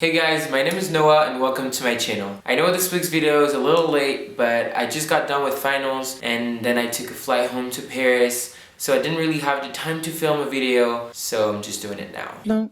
Hey guys, my name is Noah and welcome to my channel. I know this week's video is a little late, but I just got done with finals and then I took a flight home to Paris, so I didn't really have the time to film a video, so I'm just doing it now.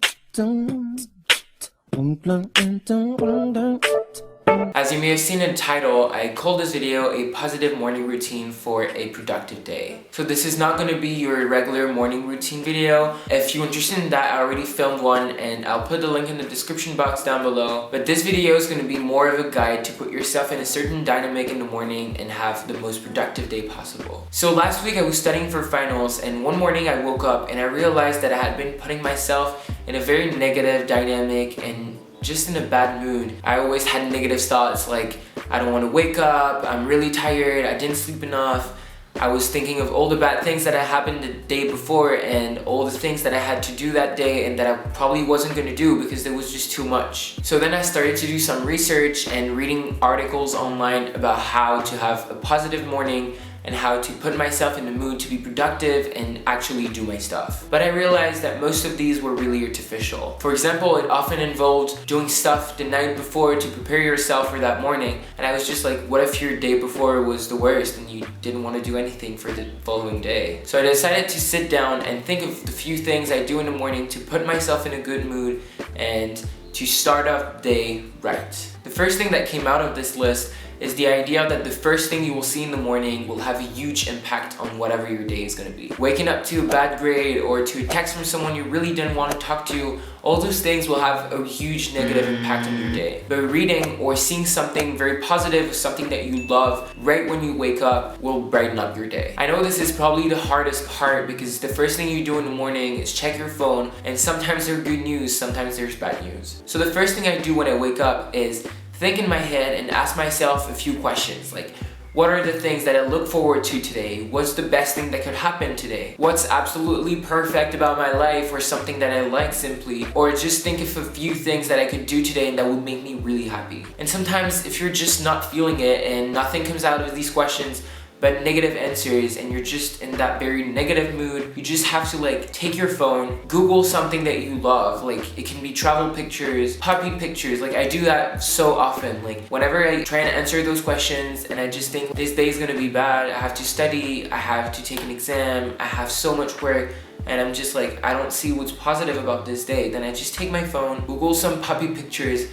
As you may have seen in the title, I called this video a positive morning routine for a productive day. So this is not going to be your regular morning routine video. If you're interested in that, I already filmed one and I'll put the link in the description box down below. But this video is going to be more of a guide to put yourself in a certain dynamic in the morning and have the most productive day possible. So last week I was studying for finals and one morning I woke up and I realized that I had been putting myself in a very negative dynamic and just in a bad mood. I always had negative thoughts like, I don't want to wake up, I'm really tired, I didn't sleep enough. I was thinking of all the bad things that had happened the day before and all the things that I had to do that day and that I probably wasn't going to do because there was just too much. So then I started to do some research and reading articles online about how to have a positive morning and how to put myself in the mood to be productive and actually do my stuff. But I realized that most of these were really artificial. For example, it often involved doing stuff the night before to prepare yourself for that morning. And I was just like, what if your day before was the worst and you didn't want to do anything for the following day? So I decided to sit down and think of the few things I do in the morning to put myself in a good mood and to start off the day right. The first thing that came out of this list is the idea that the first thing you will see in the morning will have a huge impact on whatever your day is going to be. Waking up to a bad grade or to a text from someone you really didn't want to talk to, all those things will have a huge negative impact on your day. But reading or seeing something very positive, something that you love right when you wake up will brighten up your day. I know this is probably the hardest part because the first thing you do in the morning is check your phone, and sometimes there's good news, sometimes there's bad news. So the first thing I do when I wake up is think in my head and ask myself a few questions like, what are the things that I look forward to today? What's the best thing that could happen today? What's absolutely perfect about my life or something that I like simply? Or just think of a few things that I could do today and that would make me really happy. And sometimes if you're just not feeling it and nothing comes out of these questions but negative answers and you're just in that very negative mood, you just have to take your phone, Google something that you love. Like it can be travel pictures, puppy pictures. Like I do that so often. Like whenever I try and answer those questions and I just think this day is gonna be bad, I have to study, I have to take an exam, I have so much work, and I'm just like, I don't see what's positive about this day. Then I just take my phone, Google some puppy pictures,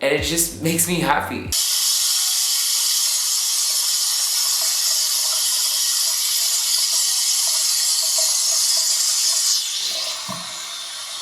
and it just makes me happy.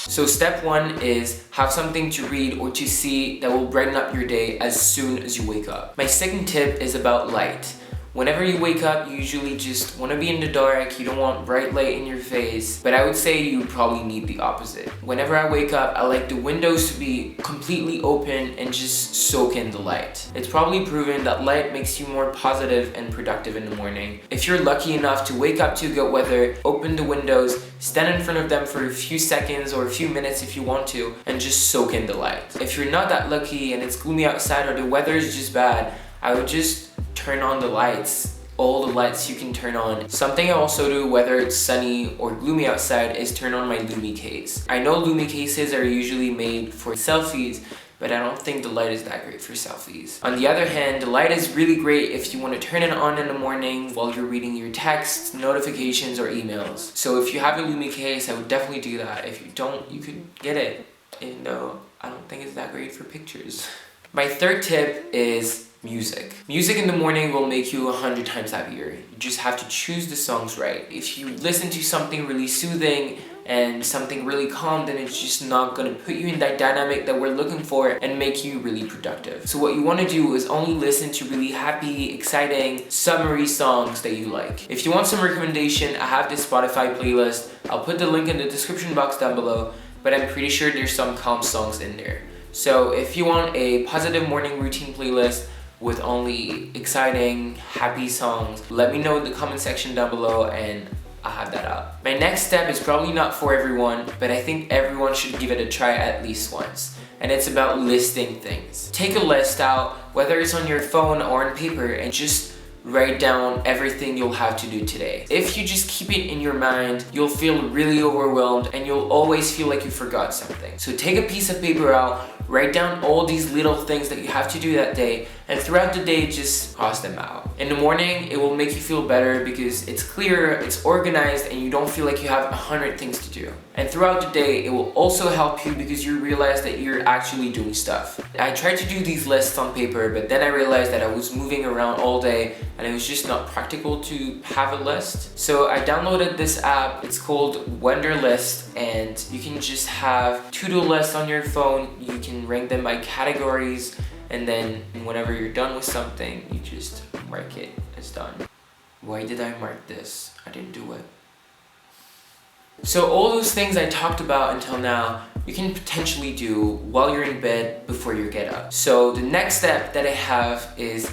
So step one is have something to read or to see that will brighten up your day as soon as you wake up. My second tip is about light. Whenever you wake up, you usually just want to be in the dark, you don't want bright light in your face, but I would say you probably need the opposite. Whenever I wake up, I like the windows to be completely open and just soak in the light. It's probably proven that light makes you more positive and productive in the morning. If you're lucky enough to wake up to good weather, open the windows, stand in front of them for a few seconds or a few minutes if you want to, and just soak in the light. If you're not that lucky and it's gloomy outside or the weather is just bad, I would just turn on the lights, all the lights you can turn on. Something I also do, whether it's sunny or gloomy outside, is turn on my Lumi case. I know Lumi cases are usually made for selfies, but I don't think the light is that great for selfies. On the other hand, the light is really great if you want to turn it on in the morning while you're reading your texts, notifications, or emails. So if you have a Lumi case, I would definitely do that. If you don't, you could get it. And I don't think it's that great for pictures. My third tip is music. Music in the morning will make you 100 times happier. You just have to choose the songs right. If you listen to something really soothing and something really calm, then it's just not gonna put you in that dynamic that we're looking for and make you really productive. So what you wanna do is only listen to really happy, exciting, summery songs that you like. If you want some recommendation, I have this Spotify playlist. I'll put the link in the description box down below, but I'm pretty sure there's some calm songs in there. So if you want a positive morning routine playlist with only exciting, happy songs, let me know in the comment section down below and I'll have that up. My next step is probably not for everyone, but I think everyone should give it a try at least once. And it's about listing things. Take a list out, whether it's on your phone or on paper, and just write down everything you'll have to do today. If you just keep it in your mind, you'll feel really overwhelmed and you'll always feel like you forgot something. So take a piece of paper out, write down all these little things that you have to do that day, and throughout the day, just cross them out. In the morning, it will make you feel better because it's clear, it's organized, and you don't feel like you have 100 things to do. And throughout the day, it will also help you because you realize that you're actually doing stuff. I tried to do these lists on paper, but then I realized that I was moving around all day and it was just not practical to have a list. So I downloaded this app. It's called Wonderlist, and you can just have to-do lists on your phone. You can rank them by categories, and then whenever you're done with something, you just mark it as done. Why did I mark this? I didn't do it. So all those things I talked about until now, you can potentially do while you're in bed before you get up. So the next step that I have is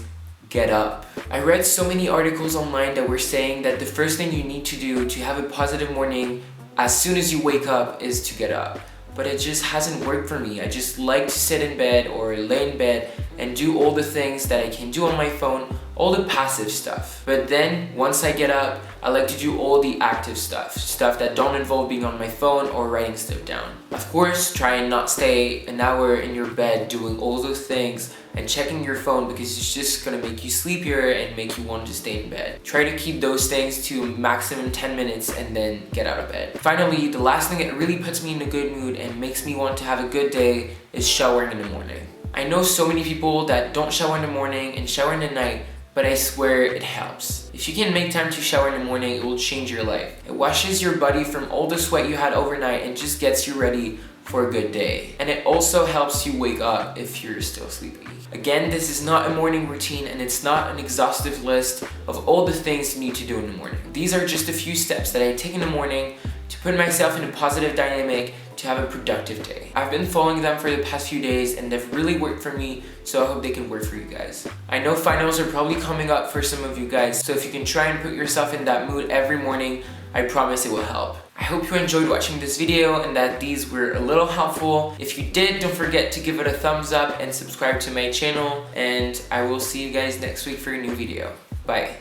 get up. I read so many articles online that were saying that the first thing you need to do to have a positive morning as soon as you wake up is to get up. But it just hasn't worked for me. I just like to sit in bed or lay in bed and do all the things that I can do on my phone, all the passive stuff. But then once I get up, I like to do all the active stuff that don't involve being on my phone or writing stuff down. Of course, try and not stay an hour in your bed doing all those things and checking your phone because it's just gonna make you sleepier and make you want to stay in bed. Try to keep those things to maximum 10 minutes and then get out of bed. Finally, the last thing that really puts me in a good mood and makes me want to have a good day is showering in the morning. I know so many people that don't shower in the morning and shower in the night, but I swear it helps. If you can make time to shower in the morning, it will change your life. It washes your body from all the sweat you had overnight and just gets you ready for a good day. And it also helps you wake up if you're still sleepy. Again, this is not a morning routine and it's not an exhaustive list of all the things you need to do in the morning. These are just a few steps that I take in the morning to put myself in a positive dynamic to have a productive day. I've been following them for the past few days and they've really worked for me, so I hope they can work for you guys. I know finals are probably coming up for some of you guys, so if you can try and put yourself in that mood every morning, I promise it will help. I hope you enjoyed watching this video and that these were a little helpful. If you did, don't forget to give it a thumbs up and subscribe to my channel, and I will see you guys next week for a new video. Bye.